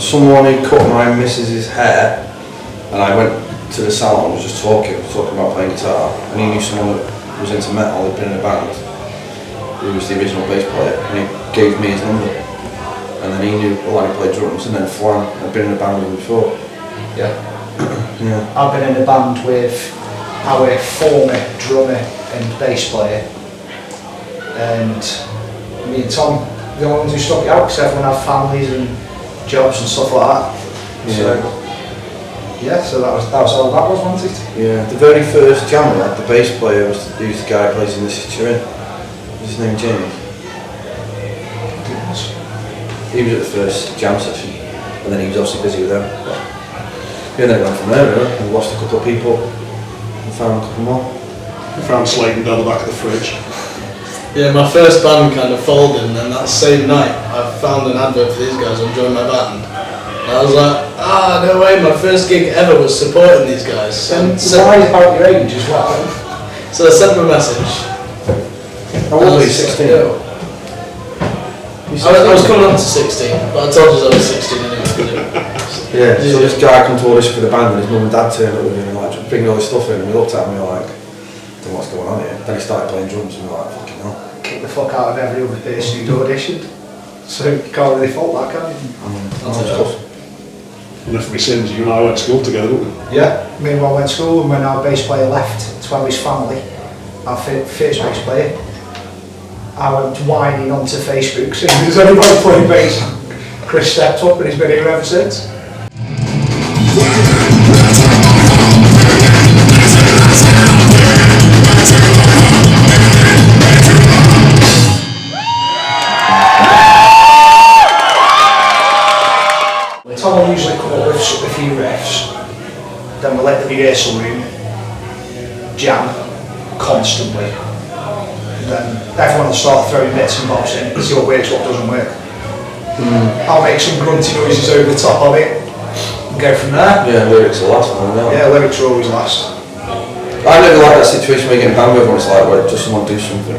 someone who cut my missus's hair, and I went to the salon and was just talking about playing guitar, and he knew someone that was into metal, had been in a band, who was the original bass player, and he gave me his number. And then he knew a lot, he played drums, and then Flan had been in a band with him before. Yeah. Yeah. I've been in a band with our former drummer and bass player, and me and Tom, the only ones who stuck it out, because everyone had families and jobs and stuff like that. Yeah. So that was all that was, wasn't it? Yeah. The very first jam we had, the bass player was the guy who plays in This Is Turin. Was his name Jamie? He was at the first jam session, and then he was obviously busy with them. Yeah, then it went from there, really. We lost a couple of people, and found a couple more. We found Slayton down the back of the fridge. Yeah, my first band kind of folded, and then that same night I found an advert for these guys and joined my band. And I was like, no way, my first gig ever was supporting these guys. And lied about your age as well. So I sent them a message. How old were you, 16? I was coming up to 16, but I told you I was 16 anyway. Yeah, so this guy come to audition for the band, and his mum and dad turned up with him and like bringing all this stuff in, and we looked at him and we were like, I don't know what's going on here. Then he started playing drums and we were like, fucking hell. Kick the fuck out of every other person who'd auditioned. So you can't really fault that, can you? That's tough. And if we sins, you and I went to school together, didn't we? Yeah. Me and Rob went to school, and when our bass player left to have his family, our first bass player, I went whining onto Facebook saying there's anybody playing bass. Chris stepped up and he's been here ever since. Tom will usually come up with a few riffs, then we'll let the rehearsal room jam constantly. Then everyone will start throwing bits and bobs in, see what works, what doesn't work. I'll make some grunty noises over the top of it and go from there. Yeah, lyrics are last one, yeah. Yeah, lyrics are always last. I never like that situation where you get in band with everyone, it's like where just someone do something.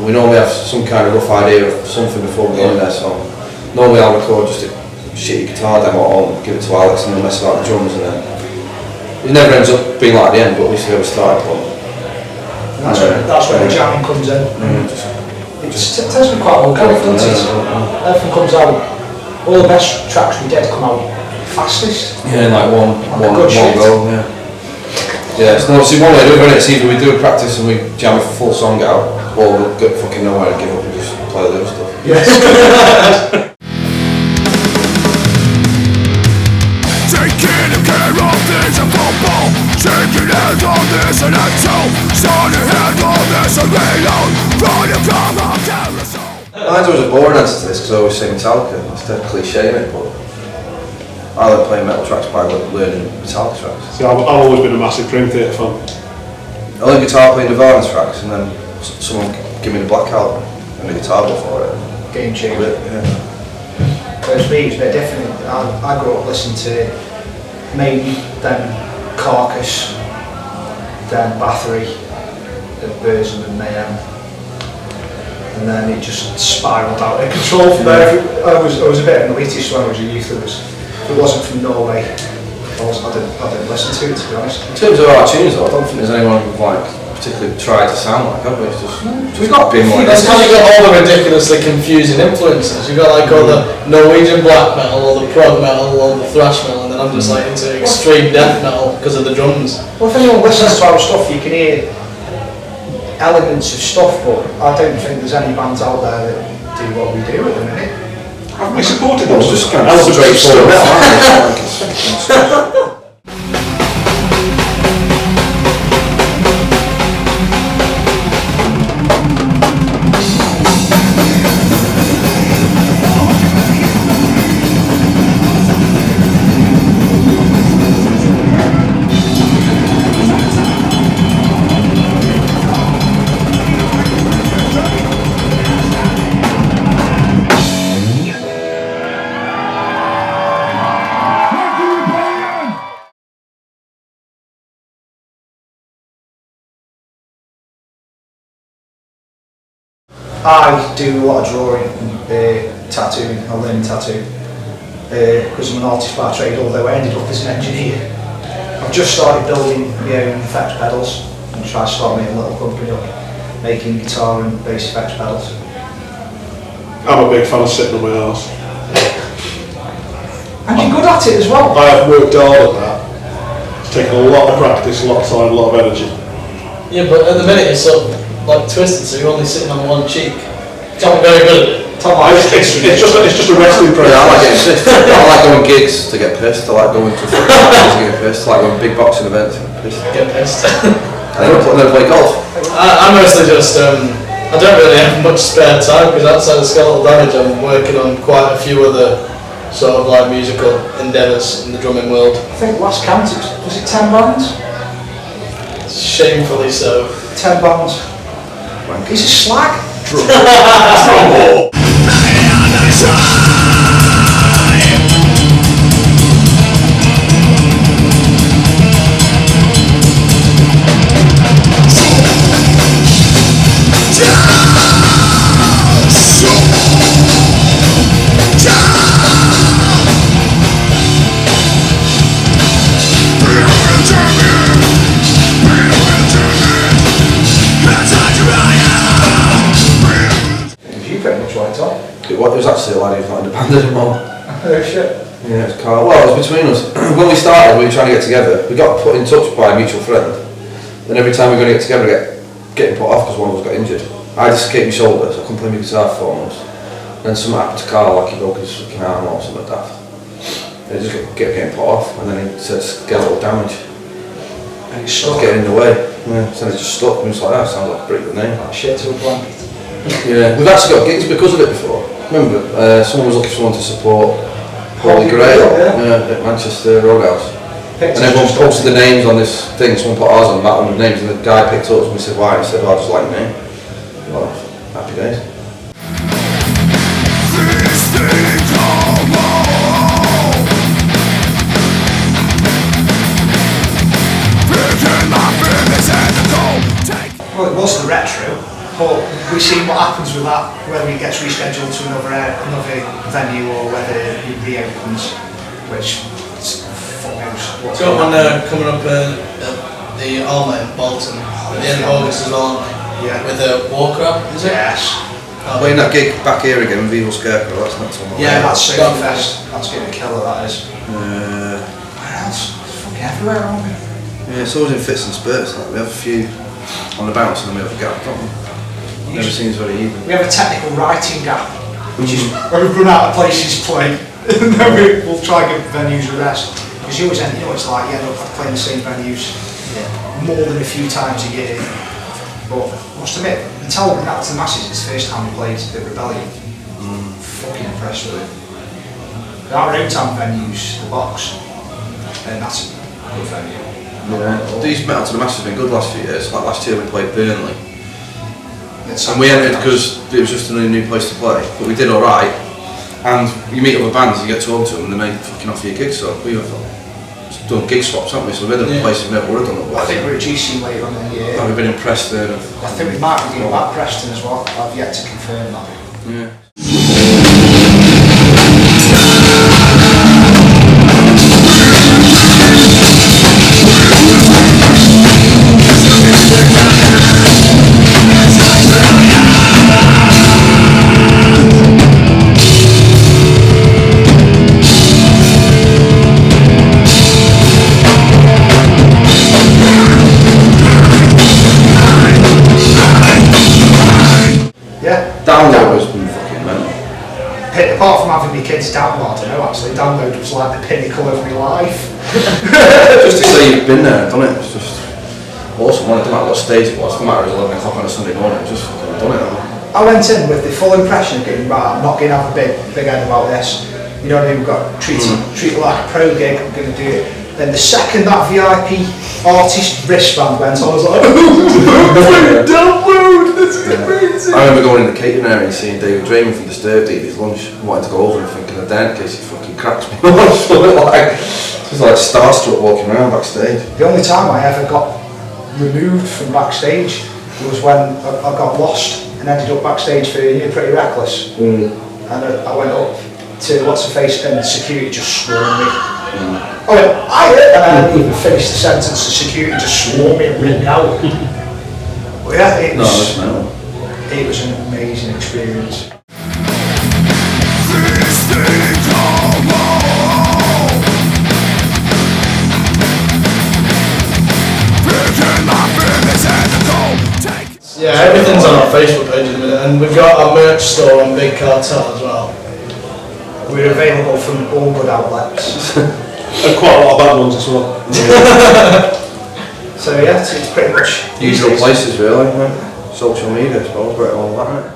We normally have some kind of rough idea of something before we go in there, so normally I'll record just a shitty guitar demo or give it to Alex and then mess about the drums, and then it never ends up being like at the end, but at least we have a start point. That's where the jamming comes in. It tends to be quite organic, doesn't it? Everything comes out, all the best tracks we did come out fastest. Yeah, like one go, yeah. Yeah, it's not, see, one way to do it, it's either we do a practice and we jam a full song out, or we'll get fucking nowhere and give up and just play the other stuff. Yes. Taking care of this and football, shaking hands on this and that's all. Starting hands on this and reload, running from a carousel. Mine's always a boring answer to this because I always say Metallica, it's dead cliche in it, but I like playing metal tracks by learning Metallica tracks. See, I've always been a massive Dream Theater fan. I learned guitar playing Nirvana tracks, and then someone give me the Black Album and the guitar bill for it. Game changer. Yeah. Whereas me, it's a bit different. I grew up listening to Maiden, then Carcass, then Bathory, then Burzum and Mayhem, and then it just spiralled out of control from there. I was a bit of an elitist when I was a youth. If it wasn't from Norway, I didn't listen to it, to be honest. In terms of our tunes though, I don't think there's anyone who've like particularly tried to sound like, have we? It's just we've got a bit more. That's how you got all the ridiculously confusing influences. You've got like all the Norwegian black metal, or the prog metal, or the thrash metal, and then I'm just like into extreme death metal because of the drums. Well, if anyone listens to our stuff, you can hear elements of stuff, but I don't think there's any bands out there that do what we do at the minute. Haven't we supported those? Just kind of straightforward metal, aren't we? I do a lot of drawing and tattooing. I learn tattoo. because I'm an artist by trade, although I ended up as an engineer. I've just started building my own effects pedals and trying to start my own little company up, making guitar and bass effects pedals. I'm a big fan of sitting on my arse. And you're good at it as well. I have worked hard at that. It's taken a lot of practice, a lot of time, a lot of energy. Yeah, but at the minute it's sort of like twisted, so you're only sitting on one cheek. Tom very good at it. It's just a wrestling process. Yeah, I like getting pissed. I like going gigs to get pissed. I like going to football matches to get pissed. I like going to big boxing events to get pissed. Get pissed. I never play golf. I mostly just, I don't really have much spare time because outside of Skeletal Damage I'm working on quite a few other sort of like musical endeavours in the drumming world. I think last count was it 10 bands? Shamefully so. 10 bands. He's a slag. You pretty much right on. It was actually a lad who's not in the band anymore. Oh shit. Yeah, it's Carl. Well, it was between us. When we started, we were trying to get together. We got put in touch by a mutual friend. Then every time we were going to get together, getting put off because one of us got injured. I dislocated my shoulder, so I couldn't play my guitar for 4 months. Then something happened to Carl, like he broke his fucking arm or something like that. It just kept getting put off, and then he said skeletal damage. And he's It was stuck. getting in the way. Yeah, so it just stuck. And it was like, that sounds like a pretty good name. Shit to a blanket. Yeah, we've actually got gigs because of it before. Remember, someone was looking for someone to support Holy Grail at Manchester Roadhouse. And everyone posted the names on this thing, someone put ours on about 100 names, and the guy picked us and we said, why? He said, I just like your name. Well, happy days. Well, it was the retro, but we've seen what happens with that, whether it gets rescheduled to another venue or whether it reopens, which fuck knows. It's got one coming up at the Alma in Bolton at the end of August as well, aren't they? Yeah. With a Warcraft, is it? Yes. Playing that gig back here again with Evil Scarecrow, that's not so much. Yeah, that's Sofa Fest. That's going to kill it, that is. Uh, Where else? It's fucking everywhere, aren't we? yeah, it's always in fits and spurts. Like, we have a few on the bounce and then we have a gap, don't we? Never seems very even. We have a technical writing gap, which is when we've run out of places to play, and then we'll try and give venues a rest. Because you always end, you know, it's like, yeah, look, I'm playing the same venues more than a few times a year. But I must admit, until we went out to the masses, it's the first time we played the Rebellion. Fucking impressed with it. Our own town venues, the Box, and that's a good venue. Yeah. These Metal to the Masses have been good last few years. Like last year we played Burnley. It's And we ended because it was just a new place to play. But we did alright. And you meet other bands, you get to talk to them and they may fucking offer you a gig. So we've done gig swaps, haven't we? So we've been in places we've never would have done I otherwise. think we're at GC later on in the year. And we've been in Preston. I think we might be doing that Preston as well. I've yet to confirm that. Yeah. Yeah. Download has been fucking mental. Apart from having my kids download, I don't know actually, download was like the pinnacle of my life. Just to say you've been there and done it, it's just awesome. When it doesn't matter what stage it was, it doesn't matter, it was 11 o'clock on a Sunday morning, it's just fucking done it. I went in with the full impression of getting right, I'm not going to have a big head about this. You know what I mean, we've got to treat it like a pro gig, I'm going to do it. Then the second that VIP artist wristband went on, I was like, download, this is amazing. I remember going in the catering area and seeing David Draymond from Disturbed eat his lunch, wanting to go over and thinking of Dan in case he fucking cracks me. Just like starstruck walking around backstage. The only time I ever got removed from backstage was when I got lost and ended up backstage for Pretty Reckless. And I went up to what's her face, and security just swarmed me. I went, I didn't even finish the sentence, the security just swarmed me and ran out. But yeah, it was an amazing experience. Yeah, everything's on our Facebook page in a minute, and we've got our merch store on Big Cartel as well. We're available from all good outlets. And quite a lot of bad ones as well. So yeah, it's pretty much usual places really, social media I suppose, but all that.